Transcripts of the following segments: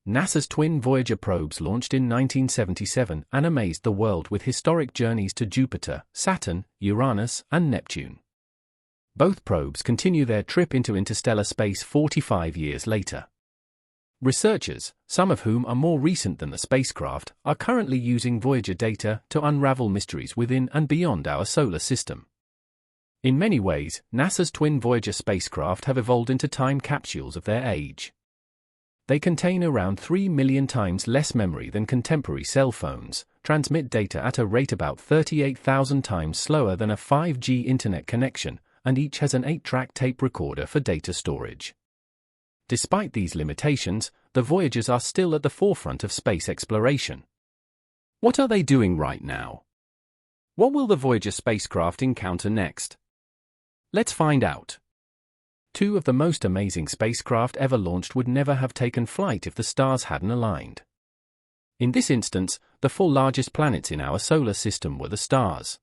NASA's twin Voyager probes launched in 1977 and amazed the world with historic journeys to Jupiter, Saturn, Uranus, and Neptune. Both probes continue their trip into interstellar space 45 years later. Researchers, some of whom are more recent than the spacecraft, are currently using Voyager data to unravel mysteries within and beyond our solar system. In many ways, NASA's twin Voyager spacecraft have evolved into time capsules of their age. They contain around 3 million times less memory than contemporary cell phones, transmit data at a rate about 38,000 times slower than a 5G internet connection, and each has an 8-track tape recorder for data storage. Despite these limitations, the Voyagers are still at the forefront of space exploration. What are they doing right now? What will the Voyager spacecraft encounter next? Let's find out. Two of the most amazing spacecraft ever launched would never have taken flight if the stars hadn't aligned. In this instance, the 4 largest planets in our solar system were the stars.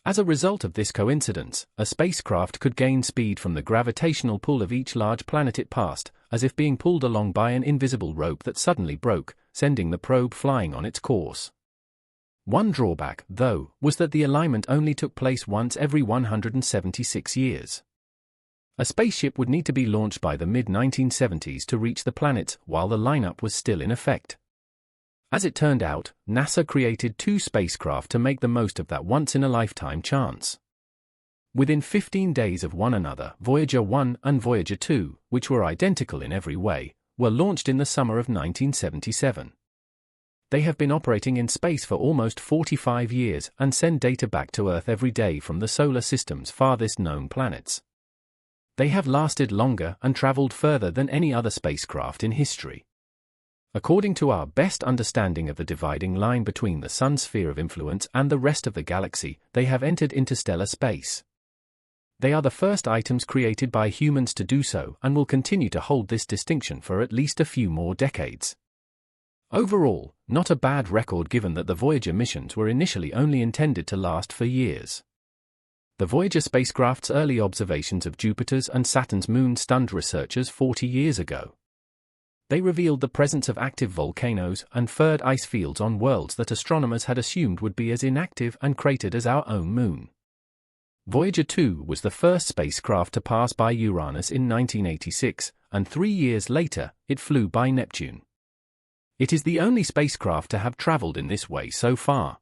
As a result of this coincidence, a spacecraft could gain speed from the gravitational pull of each large planet it passed, as if being pulled along by an invisible rope that suddenly broke, sending the probe flying on its course. One drawback, though, was that the alignment only took place once every 176 years. A spaceship would need to be launched by the mid-1970s to reach the planets while the lineup was still in effect. As it turned out, NASA created 2 spacecraft to make the most of that once-in-a-lifetime chance. Within 15 days of one another, Voyager 1 and Voyager 2, which were identical in every way, were launched in the summer of 1977. They have been operating in space for almost 45 years and send data back to Earth every day from the solar system's farthest known planets. They have lasted longer and traveled further than any other spacecraft in history. According to our best understanding of the dividing line between the Sun's sphere of influence and the rest of the galaxy, they have entered interstellar space. They are the first items created by humans to do so and will continue to hold this distinction for at least a few more decades. Overall, not a bad record given that the Voyager missions were initially only intended to last for years. The Voyager spacecraft's early observations of Jupiter's and Saturn's moons stunned researchers 40 years ago. They revealed the presence of active volcanoes and furred ice fields on worlds that astronomers had assumed would be as inactive and cratered as our own moon. Voyager 2 was the first spacecraft to pass by Uranus in 1986, and 3 years later, it flew by Neptune. It is the only spacecraft to have traveled in this way so far.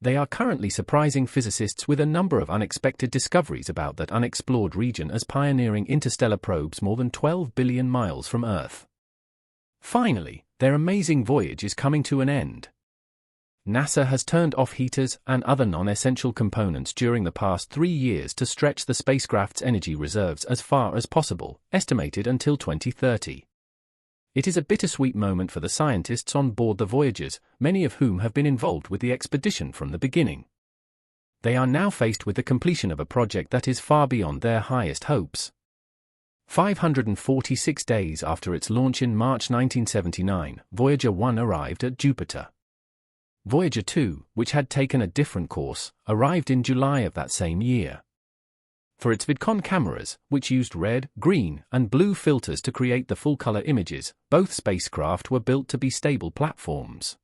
They are currently surprising physicists with a number of unexpected discoveries about that unexplored region as pioneering interstellar probes more than 12 billion miles from Earth. Finally, their amazing voyage is coming to an end. NASA has turned off heaters and other non-essential components during the past 3 years to stretch the spacecraft's energy reserves as far as possible, estimated until 2030. It is a bittersweet moment for the scientists on board the Voyagers, many of whom have been involved with the expedition from the beginning. They are now faced with the completion of a project that is far beyond their highest hopes. 546 days after its launch in March 1979, Voyager 1 arrived at Jupiter. Voyager 2, which had taken a different course, arrived in July of that same year. For its VidCon cameras, which used red, green, and blue filters to create the full-color images, both spacecraft were built to be stable platforms.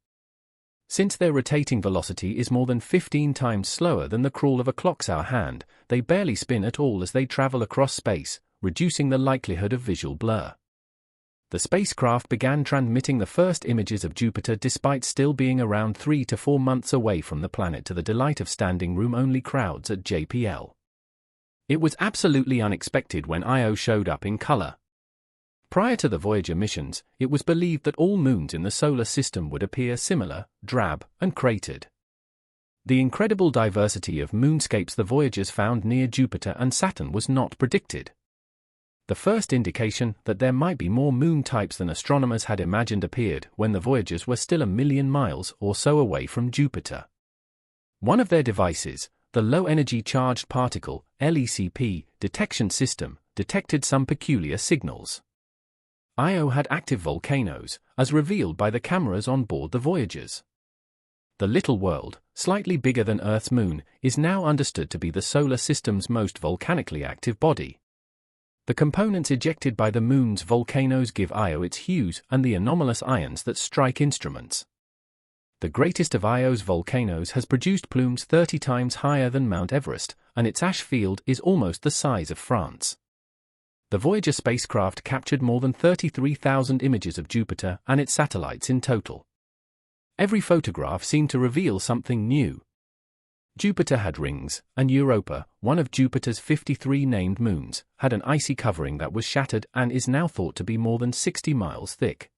Since their rotating velocity is more than 15 times slower than the crawl of a clock's hour hand, they barely spin at all as they travel across space, reducing the likelihood of visual blur. The spacecraft began transmitting the first images of Jupiter despite still being around 3 to 4 months away from the planet, to the delight of standing room-only crowds at JPL. It was absolutely unexpected when Io showed up in color. Prior to the Voyager missions, it was believed that all moons in the solar system would appear similar, drab, and cratered. The incredible diversity of moonscapes the Voyagers found near Jupiter and Saturn was not predicted. The first indication that there might be more moon types than astronomers had imagined appeared when the Voyagers were still 1 million miles or so away from Jupiter. One of their devices, the Low-Energy Charged Particle (LECP) detection system, detected some peculiar signals. Io had active volcanoes, as revealed by the cameras on board the Voyagers. The little world, slightly bigger than Earth's moon, is now understood to be the solar system's most volcanically active body. The components ejected by the Moon's volcanoes give Io its hues and the anomalous ions that strike instruments. The greatest of Io's volcanoes has produced plumes 30 times higher than Mount Everest, and its ash field is almost the size of France. The Voyager spacecraft captured more than 33,000 images of Jupiter and its satellites in total. Every photograph seemed to reveal something new. Jupiter had rings, and Europa, one of Jupiter's 53 named moons, had an icy covering that was shattered and is now thought to be more than 60 miles thick.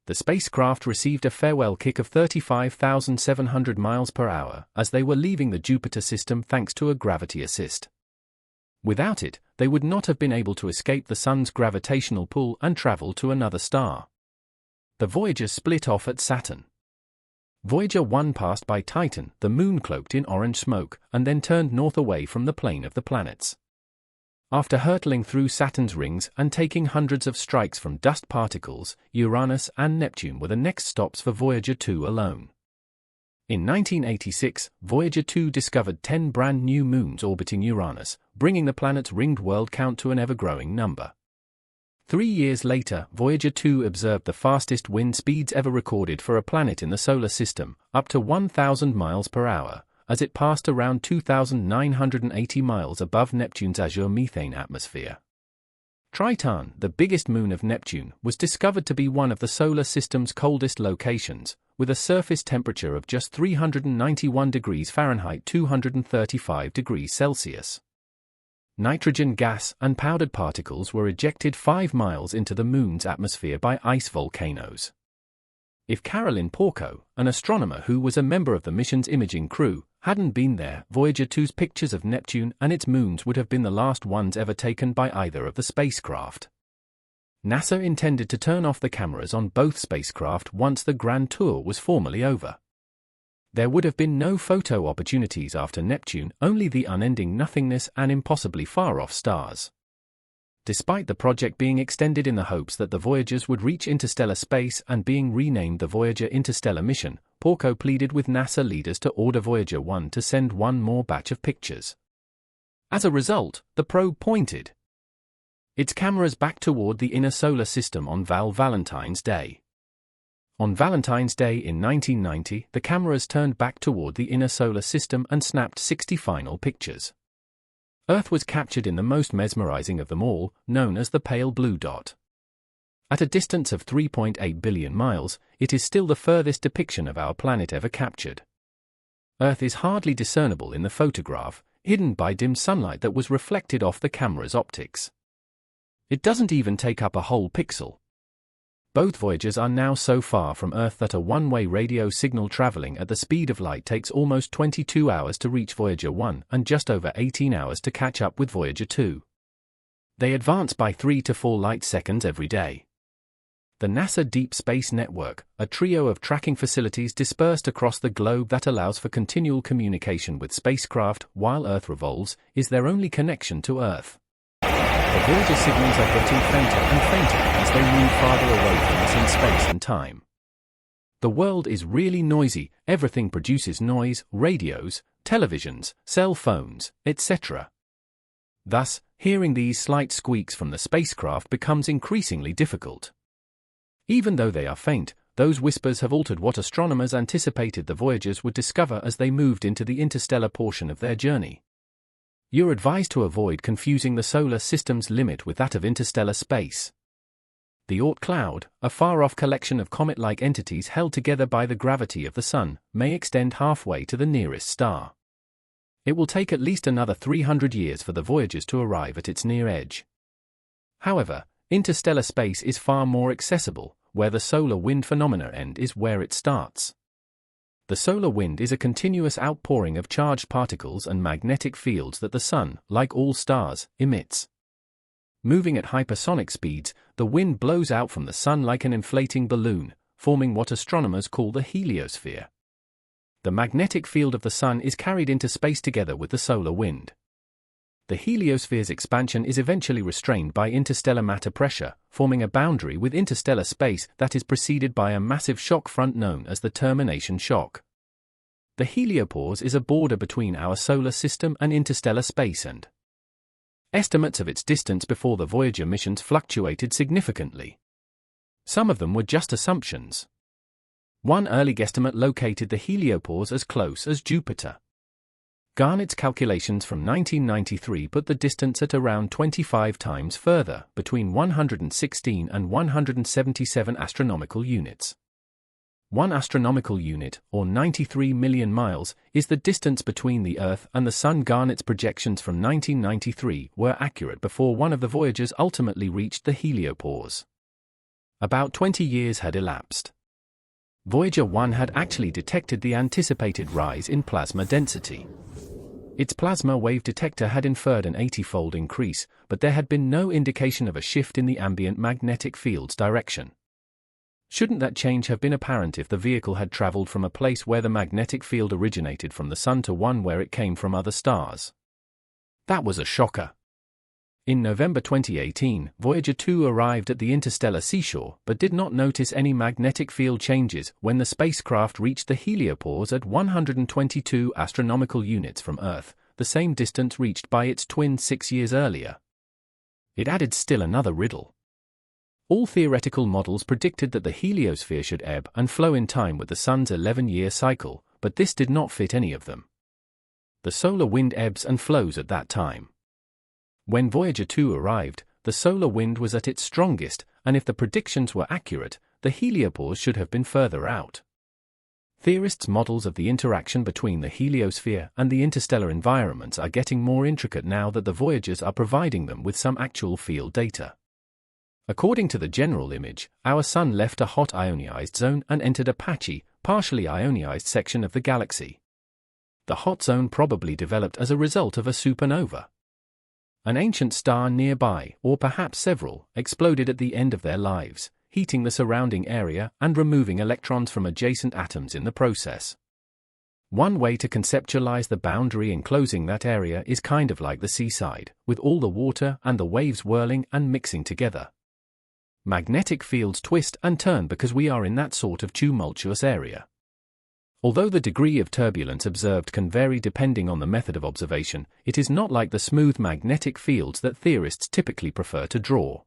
The spacecraft received a farewell kick of 35,700 miles per hour as they were leaving the Jupiter system thanks to a gravity assist. Without it, they would not have been able to escape the Sun's gravitational pull and travel to another star. The Voyager split off at Saturn. Voyager 1 passed by Titan, the moon cloaked in orange smoke, and then turned north away from the plane of the planets. After hurtling through Saturn's rings and taking hundreds of strikes from dust particles, Uranus and Neptune were the next stops for Voyager 2 alone. In 1986, Voyager 2 discovered 10 brand new moons orbiting Uranus, bringing the planet's ringed world count to an ever-growing number. 3 years later, Voyager 2 observed the fastest wind speeds ever recorded for a planet in the solar system, up to 1,000 miles per hour, as it passed around 2,980 miles above Neptune's azure methane atmosphere. Triton, the biggest moon of Neptune, was discovered to be one of the solar system's coldest locations, with a surface temperature of just 391 degrees Fahrenheit 235 degrees Celsius. Nitrogen gas and powdered particles were ejected 5 miles into the moon's atmosphere by ice volcanoes. If Caroline Porco, an astronomer who was a member of the mission's imaging crew, hadn't been there, Voyager 2's pictures of Neptune and its moons would have been the last ones ever taken by either of the spacecraft. NASA intended to turn off the cameras on both spacecraft once the Grand Tour was formally over. There would have been no photo opportunities after Neptune, only the unending nothingness and impossibly far-off stars. Despite the project being extended in the hopes that the Voyagers would reach interstellar space and being renamed the Voyager Interstellar Mission, Porco pleaded with NASA leaders to order Voyager 1 to send one more batch of pictures. As a result, the probe pointed its cameras back toward the inner solar system on Valentine's Day. On Valentine's Day in 1990, the cameras turned back toward the inner solar system and snapped 60 final pictures. Earth was captured in the most mesmerizing of them all, known as the pale blue dot. At a distance of 3.8 billion miles, it is still the furthest depiction of our planet ever captured. Earth is hardly discernible in the photograph, hidden by dim sunlight that was reflected off the camera's optics. It doesn't even take up a whole pixel. Both Voyagers are now so far from Earth that a one-way radio signal traveling at the speed of light takes almost 22 hours to reach Voyager 1 and just over 18 hours to catch up with Voyager 2. They advance by 3 to 4 light seconds every day. The NASA Deep Space Network, a trio of tracking facilities dispersed across the globe that allows for continual communication with spacecraft while Earth revolves, is their only connection to Earth. The Voyager signals are getting fainter and fainter as they move farther away from us in space and time. The world is really noisy, everything produces noise, radios, televisions, cell phones, etc. Thus, hearing these slight squeaks from the spacecraft becomes increasingly difficult. Even though they are faint, those whispers have altered what astronomers anticipated the Voyagers would discover as they moved into the interstellar portion of their journey. You're advised to avoid confusing the solar system's limit with that of interstellar space. The Oort cloud, a far-off collection of comet-like entities held together by the gravity of the Sun, may extend halfway to the nearest star. It will take at least another 300 years for the Voyagers to arrive at its near edge. However, interstellar space is far more accessible, where the solar wind phenomena end is where it starts. The solar wind is a continuous outpouring of charged particles and magnetic fields that the Sun, like all stars, emits. Moving at hypersonic speeds, the wind blows out from the Sun like an inflating balloon, forming what astronomers call the heliosphere. The magnetic field of the Sun is carried into space together with the solar wind. The heliosphere's expansion is eventually restrained by interstellar matter pressure, forming a boundary with interstellar space that is preceded by a massive shock front known as the termination shock. The heliopause is a border between our solar system and interstellar space and Estimates of its distance before the Voyager missions fluctuated significantly. Some of them were just assumptions. One early guesstimate located the heliopause as close as Jupiter. Garnett's calculations from 1993 put the distance at around 25 times further, between 116 and 177 astronomical units. 1 astronomical unit, or 93 million miles, is the distance between the Earth and the Sun. Garnett's projections from 1993 were accurate before one of the Voyagers ultimately reached the heliopause. About 20 years had elapsed. Voyager 1 had actually detected the anticipated rise in plasma density. Its plasma wave detector had inferred an 80-fold increase, but there had been no indication of a shift in the ambient magnetic field's direction. Shouldn't that change have been apparent if the vehicle had traveled from a place where the magnetic field originated from the Sun to one where it came from other stars? That was a shocker. In November 2018, Voyager 2 arrived at the interstellar seashore but did not notice any magnetic field changes when the spacecraft reached the heliopause at 122 astronomical units from Earth, the same distance reached by its twin 6 years earlier. It added still another riddle. All theoretical models predicted that the heliosphere should ebb and flow in time with the Sun's 11-year cycle, but this did not fit any of them. The solar wind ebbs and flows at that time. When Voyager 2 arrived, the solar wind was at its strongest, and if the predictions were accurate, the heliopause should have been further out. Theorists' models of the interaction between the heliosphere and the interstellar environments are getting more intricate now that the Voyagers are providing them with some actual field data. According to the general image, our Sun left a hot ionized zone and entered a patchy, partially ionized section of the galaxy. The hot zone probably developed as a result of a supernova. An ancient star nearby, or perhaps several, exploded at the end of their lives, heating the surrounding area and removing electrons from adjacent atoms in the process. One way to conceptualize the boundary enclosing that area is kind of like the seaside, with all the water and the waves whirling and mixing together. Magnetic fields twist and turn because we are in that sort of tumultuous area. Although the degree of turbulence observed can vary depending on the method of observation, it is not like the smooth magnetic fields that theorists typically prefer to draw.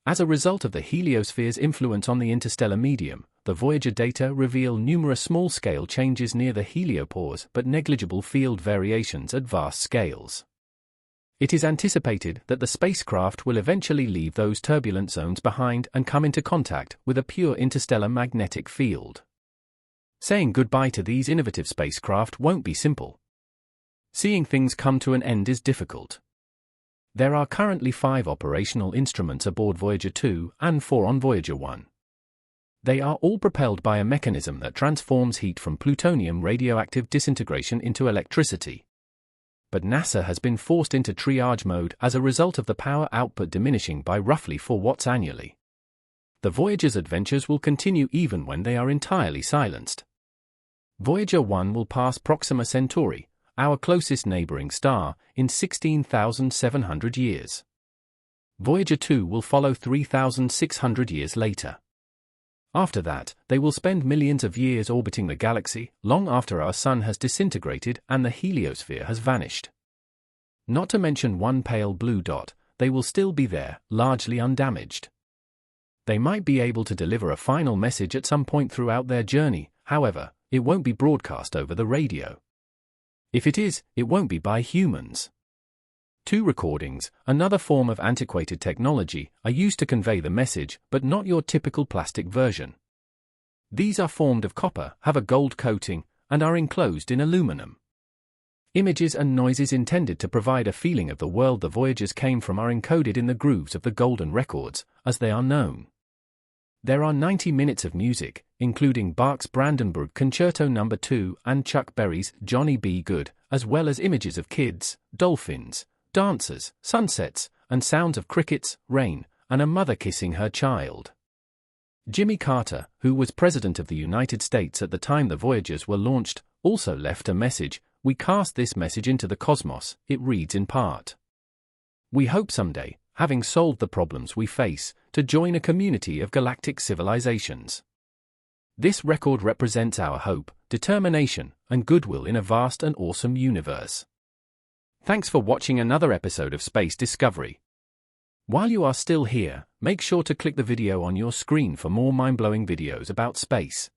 As a result of the heliosphere's influence on the interstellar medium, the Voyager data reveal numerous small-scale changes near the heliopause but negligible field variations at vast scales. It is anticipated that the spacecraft will eventually leave those turbulent zones behind and come into contact with a pure interstellar magnetic field. Saying goodbye to these innovative spacecraft won't be simple. Seeing things come to an end is difficult. There are currently 5 operational instruments aboard Voyager 2 and 4 on Voyager 1. They are all propelled by a mechanism that transforms heat from plutonium radioactive disintegration into electricity. But NASA has been forced into triage mode as a result of the power output diminishing by roughly 4 watts annually. The Voyager's adventures will continue even when they are entirely silenced. Voyager 1 will pass Proxima Centauri, our closest neighboring star, in 16,700 years. Voyager 2 will follow 3,600 years later. After that, they will spend millions of years orbiting the galaxy, long after our Sun has disintegrated and the heliosphere has vanished. Not to mention one pale blue dot, they will still be there, largely undamaged. They might be able to deliver a final message at some point throughout their journey, however, it won't be broadcast over the radio. If it is, it won't be by humans. 2 recordings, another form of antiquated technology, are used to convey the message, but not your typical plastic version. These are formed of copper, have a gold coating, and are enclosed in aluminum. Images and noises intended to provide a feeling of the world the Voyagers came from are encoded in the grooves of the golden records, as they are known. There are 90 minutes of music, including Bach's Brandenburg Concerto No. 2 and Chuck Berry's Johnny B. Good, as well as images of kids, dolphins, dancers, sunsets, and sounds of crickets, rain, and a mother kissing her child. Jimmy Carter, who was President of the United States at the time the Voyagers were launched, also left a message. "We cast this message into the cosmos," it reads in part. "We hope someday, having solved the problems we face, to join a community of galactic civilizations. This record represents our hope, determination, and goodwill in a vast and awesome universe. Thanks for watching another episode of Space Discovery. While you are still here, make sure to click the video on your screen for more mind-blowing videos about space.